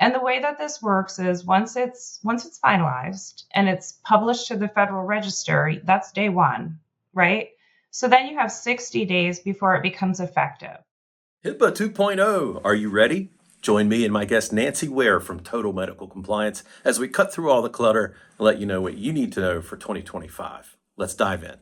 And the way that this works is once it's finalized and it's published to the Federal Register, that's day one, right? So then you have 60 days before it becomes effective. HIPAA 2.0. Are you ready? Join me and my guest Nancy Ware from Total Medical Compliance as we cut through all the clutter and let you know what you need to know for 2025. Let's dive in.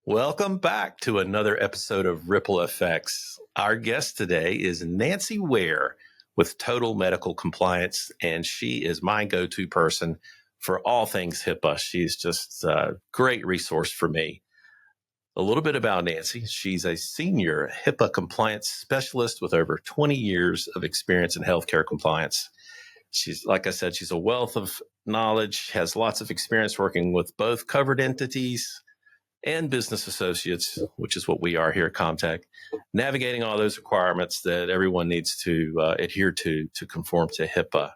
Welcome back to another episode of RippleFX. Our guest today is Nancy Ware with Total Medical Compliance, and she is my go-to person for all things HIPAA. She's just a great resource for me. A little bit about Nancy. She's a senior HIPAA compliance specialist with over 20 years of experience in healthcare compliance. She's, like I said, she's a wealth of knowledge, has lots of experience working with both covered entities and business associates, which is what we are here at ComTech, navigating all those requirements that everyone needs to adhere to conform to HIPAA.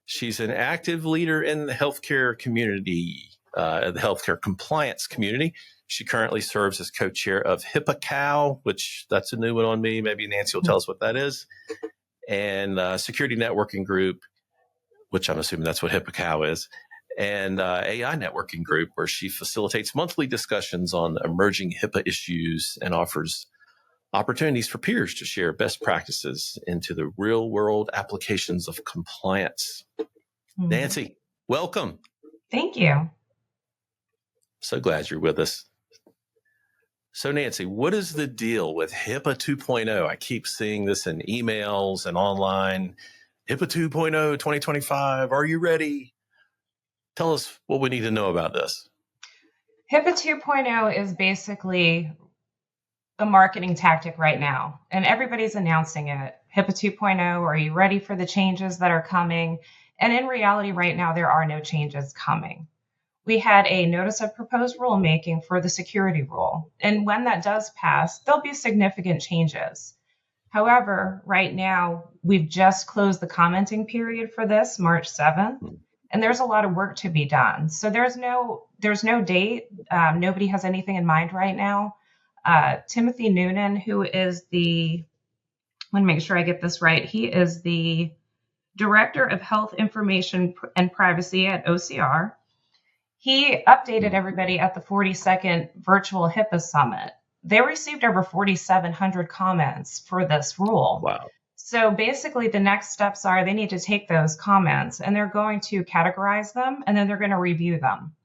She's an active leader in the healthcare community, the healthcare compliance community. She currently serves as co-chair of HIPAA COW, which that's a new one on me. Maybe Nancy will tell us what that is, and Security Networking Group, which I'm assuming that's what HIPAA COW is, and AI Networking Group, where she facilitates monthly discussions on emerging HIPAA issues and offers opportunities for peers to share best practices into the real-world applications of compliance. Mm-hmm. Nancy, welcome. Thank you. So glad you're with us. So Nancy, what is the deal with HIPAA 2.0? I keep seeing this in emails and online. HIPAA 2.0 2025, are you ready? Tell us what we need to know about this. HIPAA 2.0 is basically a marketing tactic right now, and everybody's announcing it. HIPAA 2.0, are you ready for the changes that are coming? And in reality, right now, there are no changes coming. We had a notice of proposed rulemaking for the security rule, and when that does pass, there'll be significant changes. However, right now, we've just closed the commenting period for this, March 7th. And there's a lot of work to be done. So there's no date. Nobody has anything in mind right now. Timothy Noonan, who is let me make sure I get this right. He is the Director of Health Information and Privacy at OCR. He updated everybody at the 42nd Virtual HIPAA Summit. They received over 4,700 comments for this rule. Wow. So basically, the next steps are they need to take those comments and they're going to categorize them and then they're going to review them.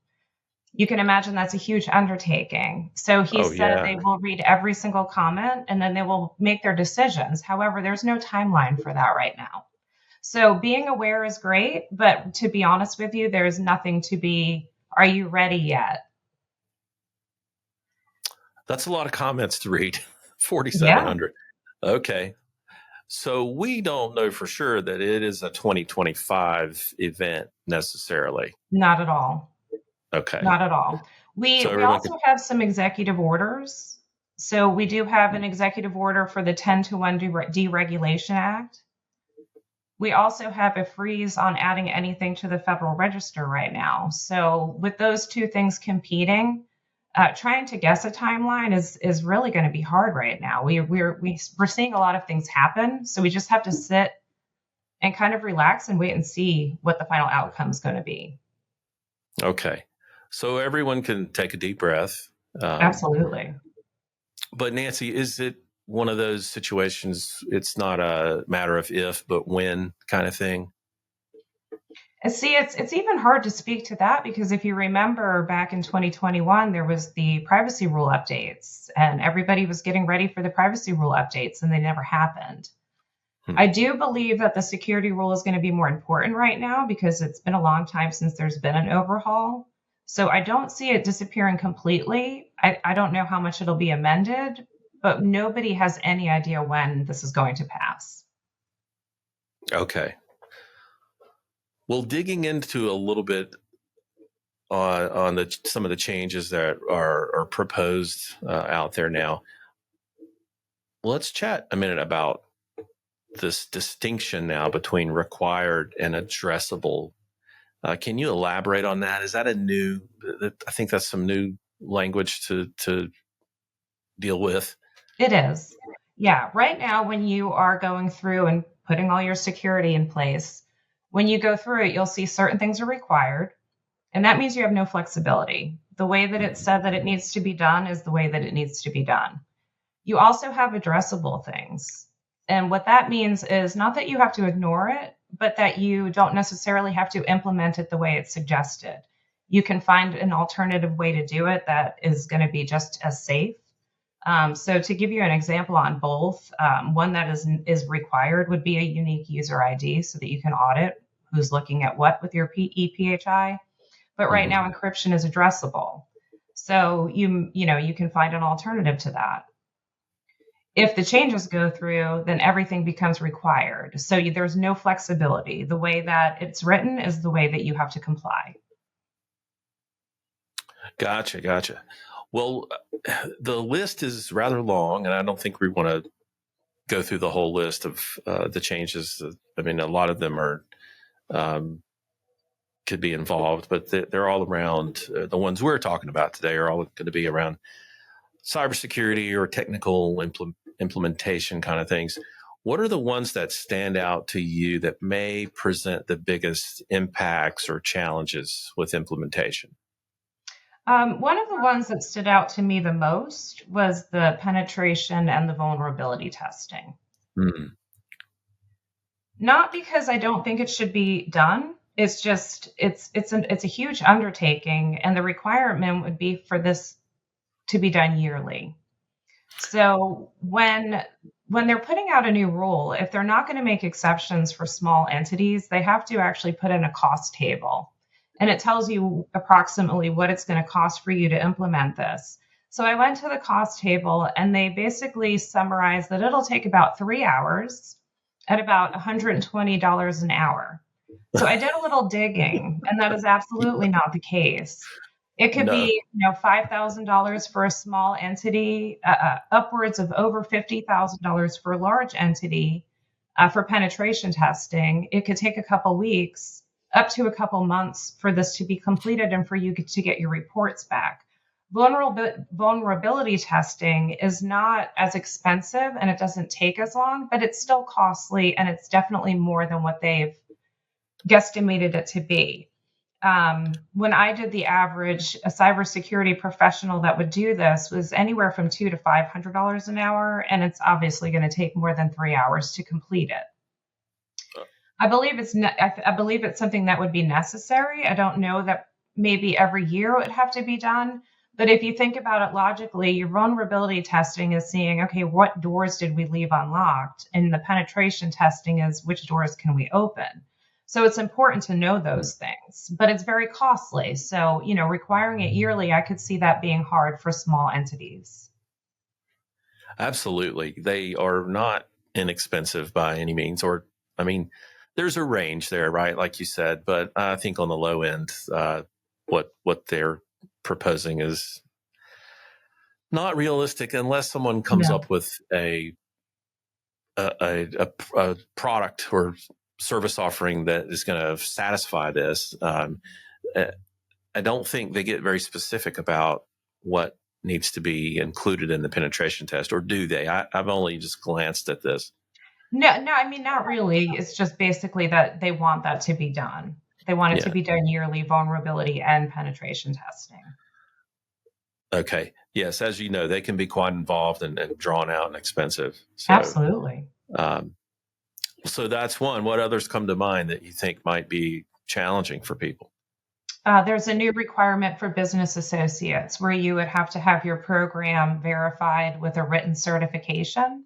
You can imagine that's a huge undertaking. So he said they will read every single comment and then they will make their decisions. However, there's no timeline for that right now. So being aware is great, but to be honest with you, there's nothing to be, are you ready yet? That's a lot of comments to read, 4,700. Yeah. Okay. So we don't know for sure that it is a 2025 event necessarily. Not at all. Okay. Not at all. We also have some executive orders. So we do have an executive order for the 10-to-1 Deregulation Act. We also have a freeze on adding anything to the Federal Register right now. So with those two things competing, trying to guess a timeline is really going to be hard right now. We're seeing a lot of things happen, so we just have to sit and kind of relax and wait and see what the final outcome is going to be. Okay, so everyone can take a deep breath. Absolutely. But Nancy, is it one of those situations? It's not a matter of if, but when kind of thing. And see, it's even hard to speak to that because if you remember back in 2021, there was the privacy rule updates and everybody was getting ready for the privacy rule updates and they never happened. I do believe that the security rule is going to be more important right now because it's been a long time since there's been an overhaul. So I don't see it disappearing completely. I don't know how much it'll be amended, but nobody has any idea when this is going to pass. Okay. Well, digging into a little bit on some of the changes that are proposed out there now, let's chat a minute about this distinction now between required and addressable. Can you elaborate on that? Is that I think that's some new language to deal with. It is. Yeah. Right now, when you are going through and putting all your security in place, when you go through it, you'll see certain things are required. And that means you have no flexibility. The way that it's said that it needs to be done is the way that it needs to be done. You also have addressable things. And what that means is not that you have to ignore it, but that you don't necessarily have to implement it the way it's suggested. You can find an alternative way to do it that is going to be just as safe. So to give you an example on both, one that is required would be a unique user ID so that you can audit who's looking at what with your EPHI. But right now, encryption is addressable. So you can find an alternative to that. If the changes go through, then everything becomes required. So there's no flexibility. The way that it's written is the way that you have to comply. Gotcha. Well, the list is rather long, and I don't think we want to go through the whole list of the changes. I mean, a lot of them are could be involved, but they're all around the ones we're talking about today are all going to be around cybersecurity or technical implementation kind of things. What are the ones that stand out to you that may present the biggest impacts or challenges with implementation? One of the ones that stood out to me the most was the penetration and the vulnerability testing. Not because I don't think it should be done. It's just it's a huge undertaking, and the requirement would be for this to be done yearly. So when they're putting out a new rule, if they're not going to make exceptions for small entities, they have to actually put in a cost table. And it tells you approximately what it's going to cost for you to implement this. So I went to the cost table, and they basically summarized that it'll take about 3 hours at about $120 an hour. So I did a little digging, and that is absolutely not the case. It could be, $5,000 for a small entity, upwards of over $50,000 for a large entity for penetration testing. It could take a couple weeks, up to a couple months for this to be completed and for you to get your reports back. Vulnerability testing is not as expensive and it doesn't take as long, but it's still costly, and it's definitely more than what they've guesstimated it to be. When I did the average, a cybersecurity professional that would do this was anywhere from $200 to $500 an hour, and it's obviously going to take more than 3 hours to complete it. I believe it's something that would be necessary. I don't know that maybe every year it would have to be done, but if you think about it logically, your vulnerability testing is seeing, okay, what doors did we leave unlocked, and the penetration testing is which doors can we open. So it's important to know those things, but it's very costly. So, requiring it yearly, I could see that being hard for small entities. Absolutely. They are not inexpensive by any means, there's a range there, right? Like you said, but I think on the low end, what they're proposing is not realistic unless someone comes up with a product or service offering that is going to satisfy this. I don't think they get very specific about what needs to be included in the penetration test, or do they? I've only just glanced at this. No, not really. It's just basically that they want that to be done. They want it to be done yearly, vulnerability and penetration testing. Okay. Yes, as you know, they can be quite involved and drawn out and expensive. So, absolutely. So that's one. What others come to mind that you think might be challenging for people? There's a new requirement for business associates where you would have to have your program verified with a written certification.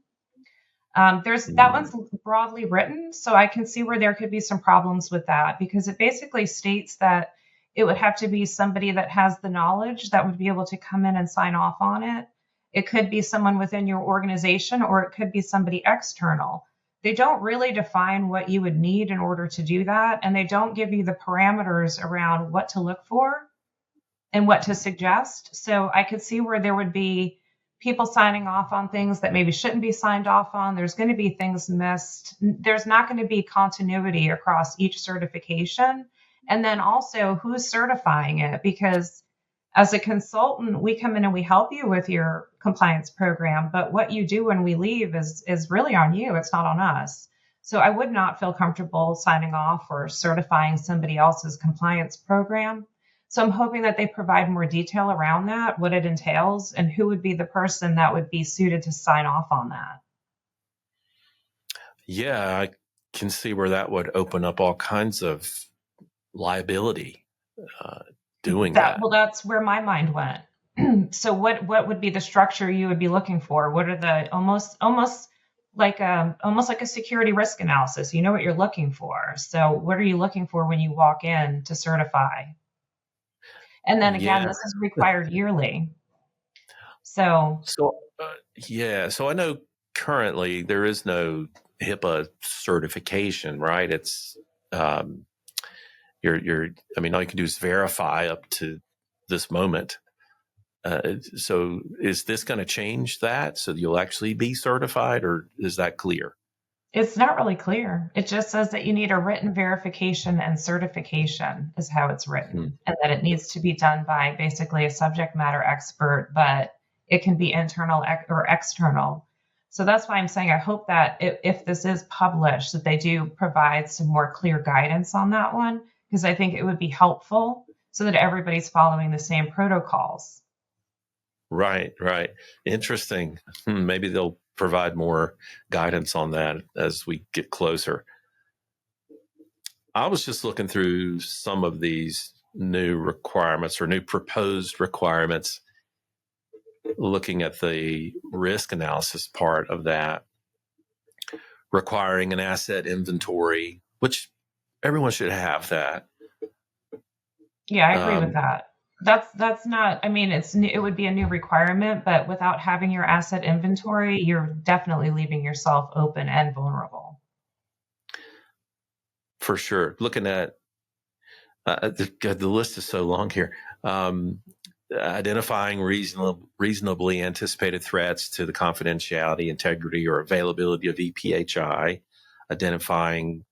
That one's broadly written, so I can see where there could be some problems with that, because it basically states that it would have to be somebody that has the knowledge that would be able to come in and sign off on it. It could be someone within your organization, or it could be somebody external. They don't really define what you would need in order to do that, and they don't give you the parameters around what to look for and what to suggest. So I could see where there would be people signing off on things that maybe shouldn't be signed off on. There's going to be things missed. There's not going to be continuity across each certification. And then also who's certifying it, because As a consultant, we come in and we help you with your compliance program, but what you do when we leave is really on you. It's not on us. So I would not feel comfortable signing off or certifying somebody else's compliance program. So I'm hoping that they provide more detail around that, what it entails, and who would be the person that would be suited to sign off on that. Yeah, I can see where that would open up all kinds of liability doing that. Well, that's where my mind went. So what would be the structure you would be looking for? What are the almost like a security risk analysis? You know what you're looking for. So what are you looking for when you walk in to certify? And then again, Yeah. this is required yearly. So So I know currently there is no HIPAA certification, right? It's I mean, all you can do is verify up to this moment. So is this going to change that so you'll actually be certified, or is that clear? it's not really clear. It just says that you need a written verification and certification is how it's written, and that it needs to be done by basically a subject matter expert, but it can be internal or external. So that's why I'm saying I hope that if this is published, that they do provide some more clear guidance on that one, because I think it would be helpful so that everybody's following the same protocols. Right, right. Interesting. Maybe they'll provide more guidance on that as we get closer. I was just looking through some of these new requirements or new proposed requirements, looking at the risk analysis part of that, requiring an asset inventory, which everyone should have that. Yeah, I agree with that. That's not, I mean, it would be a new requirement, but without having your asset inventory, you're definitely leaving yourself open and vulnerable. For sure. Looking at the list is so long here. Identifying reasonably anticipated threats to the confidentiality, integrity, or availability of EPHI, identifying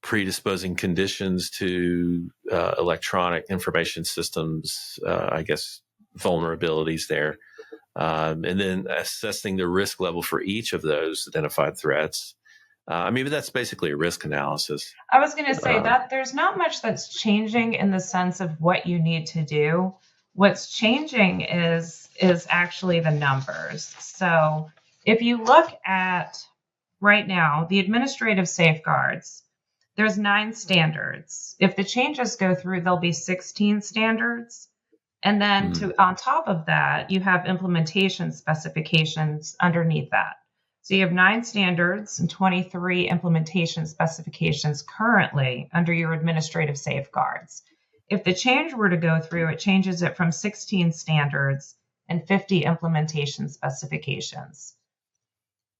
predisposing conditions to electronic information systems, I guess vulnerabilities there, and then assessing the risk level for each of those identified threats. I mean, that's basically a risk analysis. I was going to say that there's not much that's changing in the sense of what you need to do. What's changing is actually the numbers. So if you look at right now, the administrative safeguards, there's 9 standards. If the changes go through, there'll be 16 standards. And then on top of that, you have implementation specifications underneath that. So you have 9 standards and 23 implementation specifications currently under your administrative safeguards. If the change were to go through, it changes it from 16 standards and 50 implementation specifications.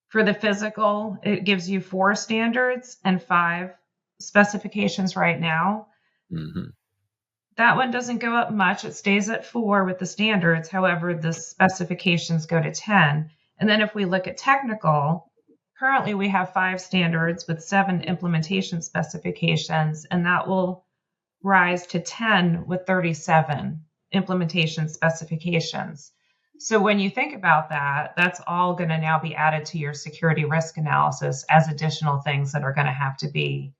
For the physical, it gives you 4 standards and 5 specifications right now. Mm-hmm. That one doesn't go up much. It stays at 4 with the standards. However, the specifications go to 10. And then if we look at technical, currently we have 5 standards with 7 implementation specifications, and that will rise to 10 with 37 implementation specifications. So when you think about that, that's all going to now be added to your security risk analysis as additional things that are going to have to be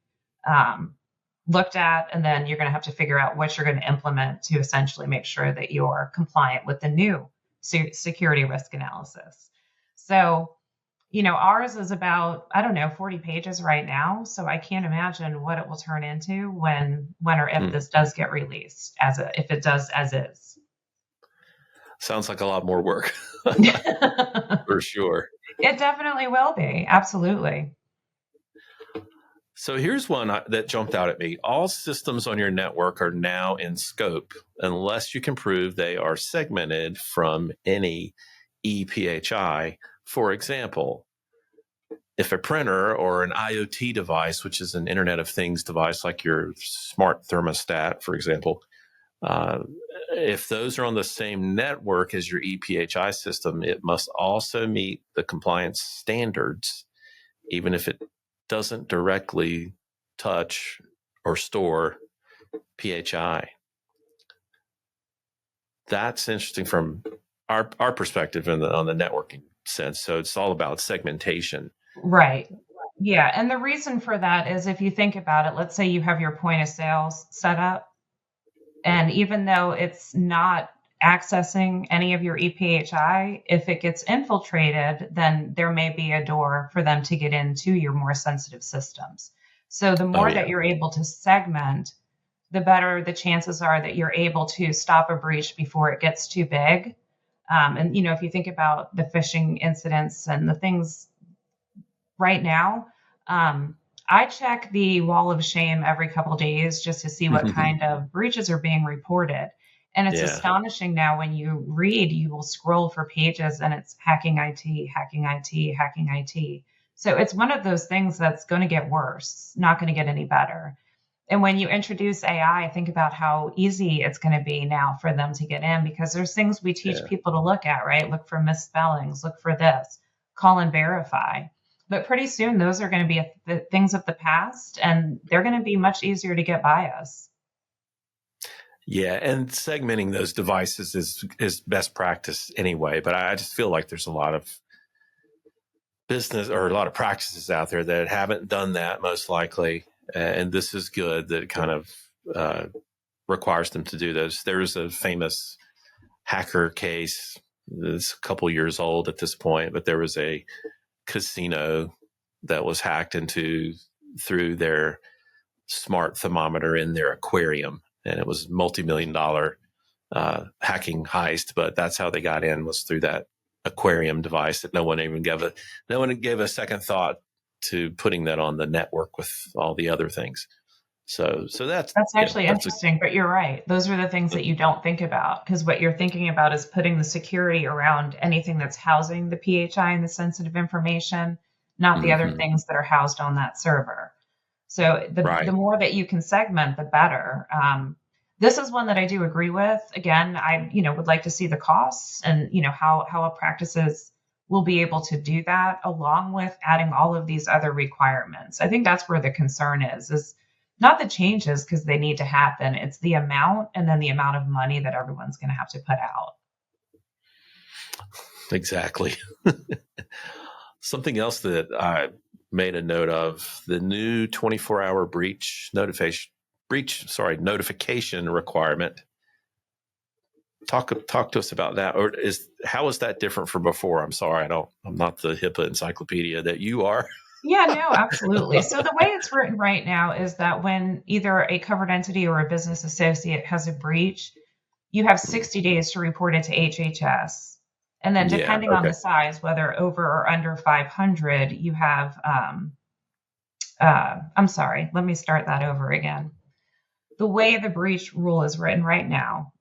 looked at, and then you're going to have to figure out what you're going to implement to essentially make sure that you're compliant with the new security risk analysis. So, ours is about, I don't know, 40 pages right now. So I can't imagine what it will turn into when or if this does get released if it does as is. Sounds like a lot more work. For sure. It definitely will be. Absolutely. So here's one that jumped out at me. All systems on your network are now in scope unless you can prove they are segmented from any EPHI. For example, if a printer or an IoT device, which is an Internet of Things device like your smart thermostat, for example, if those are on the same network as your EPHI system, it must also meet the compliance standards, even if it doesn't directly touch or store PHI. That's interesting from our perspective on the networking sense. So it's all about segmentation. Right. Yeah. And the reason for that is if you think about it, let's say you have your point of sales set up, and even though it's not accessing any of your EPHI, if it gets infiltrated, then there may be a door for them to get into your more sensitive systems. So the more that you're able to segment, the better the chances are that you're able to stop a breach before it gets too big. And, if you think about the phishing incidents and the things right now, I check the wall of shame every couple of days just to see what kind of breaches are being reported. And it's astonishing now when you read, you will scroll for pages and it's hacking IT, hacking IT, hacking IT. So it's one of those things that's going to get worse, not going to get any better. And when you introduce AI, think about how easy it's going to be now for them to get in, because there's things we teach people to look at, right? Look for misspellings, look for this, call and verify. But pretty soon, those are going to be things of the past, and they're going to be much easier to get by us. Yeah, and segmenting those devices is best practice anyway. But I just feel like there's a lot of business or a lot of practices out there that haven't done that, most likely. And this is good that it kind of requires them to do those. There's a famous hacker case that's a couple years old at this point, but there was a casino that was hacked into through their smart thermometer in their aquarium, and it was multi-million-dollar hacking heist. But that's how they got in, was through that aquarium device that no one gave a second thought to putting that on the network with all the other things. So that's actually interesting, but you're right. Those are the things that you don't think about, because what you're thinking about is putting the security around anything that's housing the PHI and the sensitive information, not the other things that are housed on that server. So the more that you can segment, the better. This is one that I do agree with. Again, I would like to see the costs and how practices will be able to do that, along with adding all of these other requirements. I think that's where the concern is not the changes, because they need to happen. It's the amount, and then the amount of money that everyone's going to have to put out. Exactly. Something else that I made a note of, the new 24-hour notification requirement. Talk to us about that. Or how is that different from before? I'm sorry, I'm not the HIPAA encyclopedia that you are. Yeah, no, absolutely. So the way it's written right now is that when either a covered entity or a business associate has a breach, you have 60 days to report it to HHS. And then depending on the size, whether over or under 500, you have, I'm sorry, let me start that over again. The way the breach rule is written right now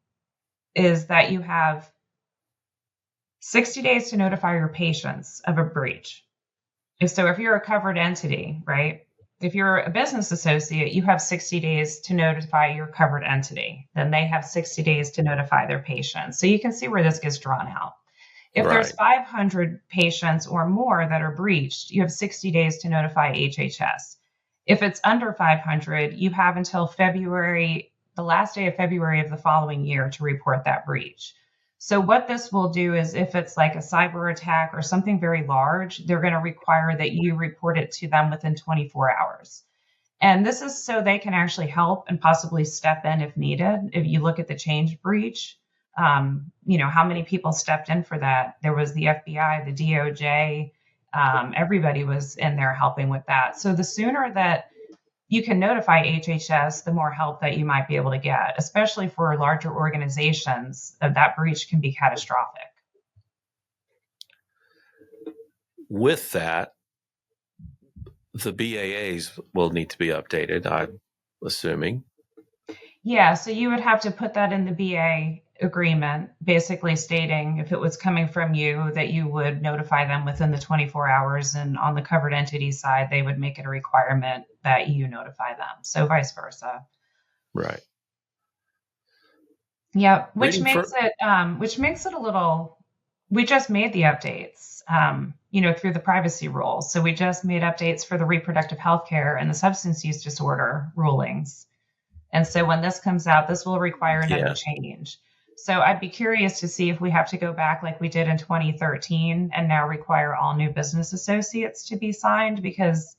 is that you have 60 days to notify your patients of a breach. So if you're a covered entity, right? If you're a business associate, you have 60 days to notify your covered entity. Then they have 60 days to notify their patients. So you can see where this gets drawn out. If there's 500 patients or more that are breached, you have 60 days to notify HHS. If it's under 500, you have until February, the last day of February of the following year, to report that breach. So what this will do is, if it's like a cyber attack or something very large, they're going to require that you report it to them within 24 hours. And this is so they can actually help and possibly step in if needed. If you look at the change breach, how many people stepped in for that? There was the FBI, the DOJ, everybody was in there helping with that. So the sooner that you can notify HHS, the more help that you might be able to get, especially for larger organizations. That breach can be catastrophic. With that, the BAAs will need to be updated, I'm assuming. Yeah, so you would have to put that in the BA agreement, basically stating if it was coming from you that you would notify them within the 24 hours. And on the covered entity side, they would make it a requirement that you notify them. So vice versa. Right. Yeah, which makes it a little, we just made the updates, through the privacy rules. So we just made updates for the reproductive health care and the substance use disorder rulings. And so when this comes out, this will require another change. So I'd be curious to see if we have to go back like we did in 2013 and now require all new business associates to be signed, because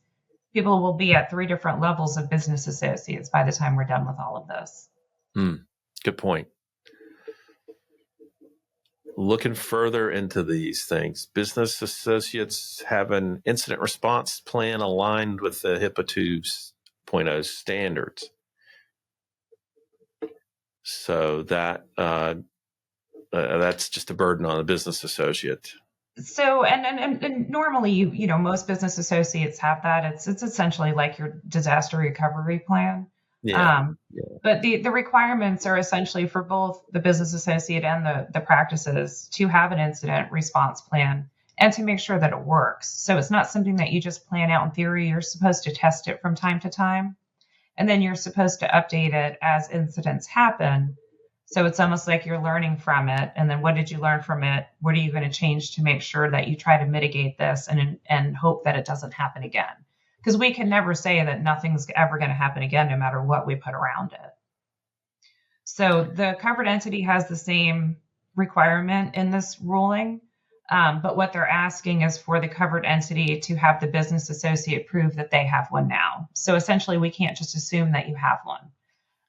people will be at 3 different levels of business associates by the time we're done with all of this. Good point. Looking further into these things, business associates have an incident response plan aligned with the HIPAA 2.0 standards. So that's just a burden on the business associate. So, and normally, most business associates have that. It's essentially like your disaster recovery plan. Yeah. But the requirements are essentially for both the business associate and the practices to have an incident response plan and to make sure that it works. So it's not something that you just plan out in theory. You're supposed to test it from time to time, and then you're supposed to update it as incidents happen. So it's almost like you're learning from it. And then what did you learn from it? What are you going to change to make sure that you try to mitigate this and hope that it doesn't happen again? Because we can never say that nothing's ever going to happen again, no matter what we put around it. So the covered entity has the same requirement in this ruling. But what they're asking is for the covered entity to have the business associate prove that they have one now. So essentially, we can't just assume that you have one.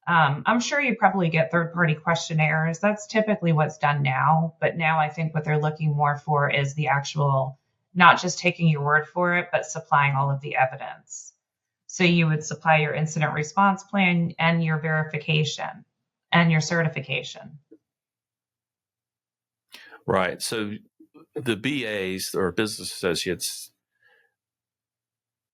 I'm sure you probably get third-party questionnaires. That's typically what's done now. But now I think what they're looking more for is the actual, not just taking your word for it, but supplying all of the evidence. So you would supply your incident response plan and your verification and your certification. Right. So the BAs or business associates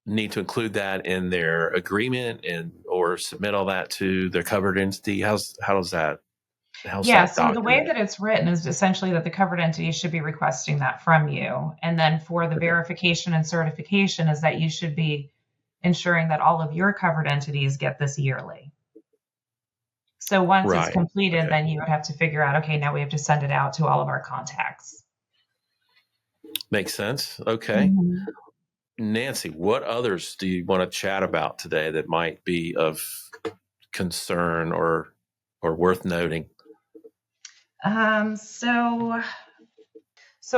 need to include that in their agreement or submit all that to their covered entity. How's that? So the way that it's written is essentially that the covered entity should be requesting that from you. And then for the verification and certification is that you should be ensuring that all of your covered entities get this yearly. So once it's completed, then you would have to figure out, okay, now we have to send it out to all of our contacts. Makes sense. Okay. Mm-hmm. Nancy, what others do you want to chat about today that might be of concern or worth noting? So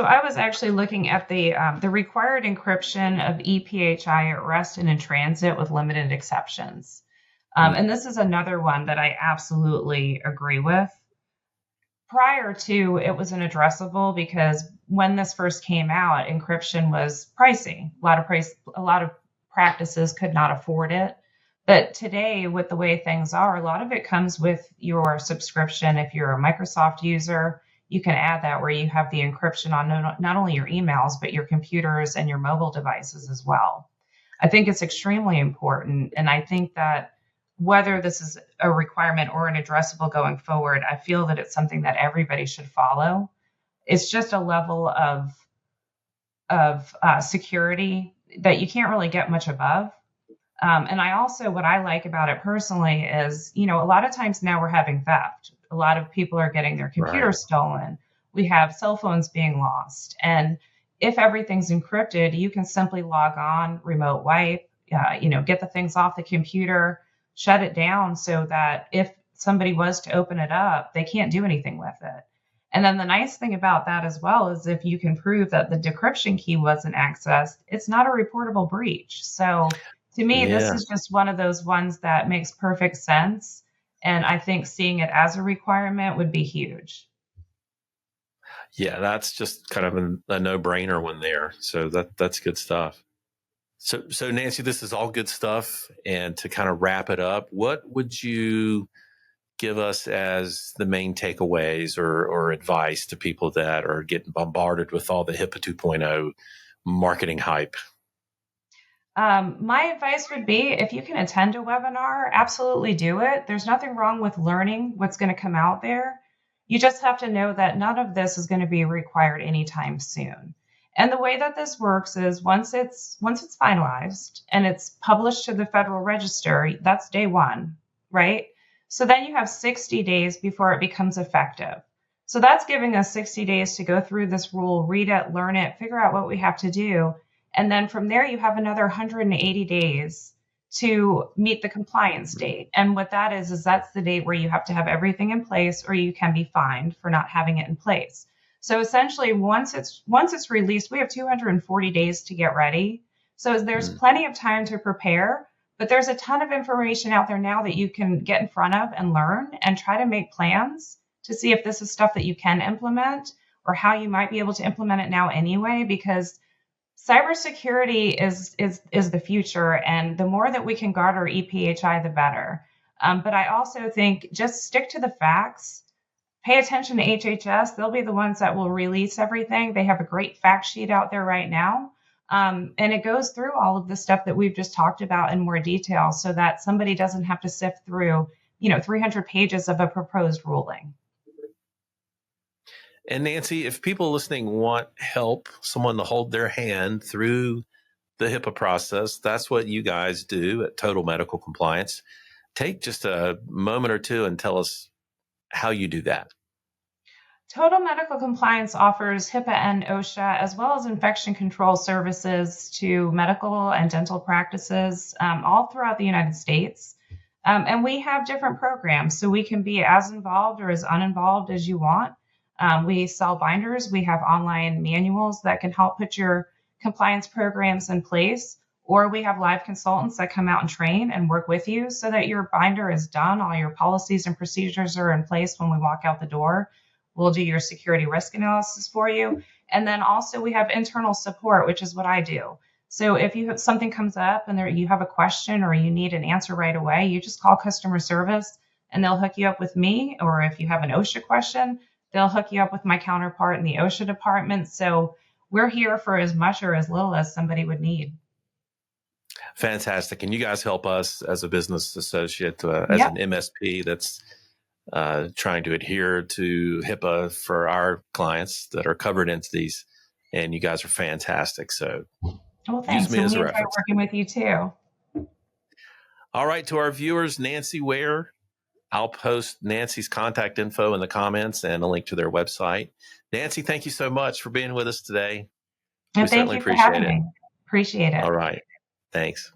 I was actually looking at the required encryption of ePHI at rest and in transit with limited exceptions. And this is another one that I absolutely agree with. Prior to, it was inaddressable because when this first came out, encryption was pricey. A lot of practices could not afford it. But today, with the way things are, a lot of it comes with your subscription. If you're a Microsoft user, you can add that where you have the encryption on not only your emails, but your computers and your mobile devices as well. I think it's extremely important. And I think that whether this is a requirement or an addressable going forward, I feel that it's something that everybody should follow. It's just a level of security that you can't really get much above. And what I like about it personally is, a lot of times now we're having theft. A lot of people are getting their computers stolen. We have cell phones being lost. And if everything's encrypted, you can simply log on, remote wipe, get the things off the computer, shut it down so that if somebody was to open it up, they can't do anything with it. And then the nice thing about that as well is if you can prove that the decryption key wasn't accessed, it's not a reportable breach. So to me, This is just one of those ones that makes perfect sense. And I think seeing it as a requirement would be huge. Yeah, that's just kind of a no-brainer one there. So that's good stuff. So Nancy, this is all good stuff. And to kind of wrap it up, what would you give us as the main takeaways or advice to people that are getting bombarded with all the HIPAA 2.0 marketing hype? My advice would be, if you can attend a webinar, absolutely do it. There's nothing wrong with learning what's going to come out there. You just have to know that none of this is going to be required anytime soon. And the way that this works is once it's finalized and it's published to the Federal Register, that's day one, right? So then you have 60 days before it becomes effective. So that's giving us 60 days to go through this rule, read it, learn it, figure out what we have to do. And then from there, you have another 180 days to meet the compliance date. And what that is that's the date where you have to have everything in place or you can be fined for not having it in place. So essentially, once it's released, we have 240 days to get ready. So there's plenty of time to prepare, but there's a ton of information out there now that you can get in front of and learn and try to make plans to see if this is stuff that you can implement or how you might be able to implement it now anyway, because cybersecurity is the future, and the more that we can guard our EPHI, the better. But I also think just stick to the facts. Pay attention to HHS. They'll be the ones that will release everything. They have a great fact sheet out there right now. And it goes through all of the stuff that we've just talked about in more detail so that somebody doesn't have to sift through, 300 pages of a proposed ruling. And Nancy, if people listening want help, someone to hold their hand through the HIPAA process, that's what you guys do at Total Medical Compliance. Take just a moment or two and tell us how you do that. Total Medical Compliance offers HIPAA and OSHA, as well as infection control services to medical and dental practices all throughout the United States. And we have different programs, so we can be as involved or as uninvolved as you want. We sell binders. We have online manuals that can help put your compliance programs in place, or we have live consultants that come out and train and work with you so that your binder is done. All your policies and procedures are in place when we walk out the door. We'll do your security risk analysis for you. And then also we have internal support, which is what I do. So if you have something comes up and you have a question or you need an answer right away, you just call customer service and they'll hook you up with me. Or if you have an OSHA question, they'll hook you up with my counterpart in the OSHA department. So we're here for as much or as little as somebody would need. Fantastic. And you guys help us as a business associate, as an MSP that's trying to adhere to HIPAA for our clients that are covered entities. And you guys are fantastic. So thanks. Use me as a We enjoy reference. working with you too. All right. To our viewers, Nancy Ware, I'll post Nancy's contact info in the comments and a link to their website. Nancy, thank you so much for being with us today. And thank you for having me. Appreciate it. All right. Thanks.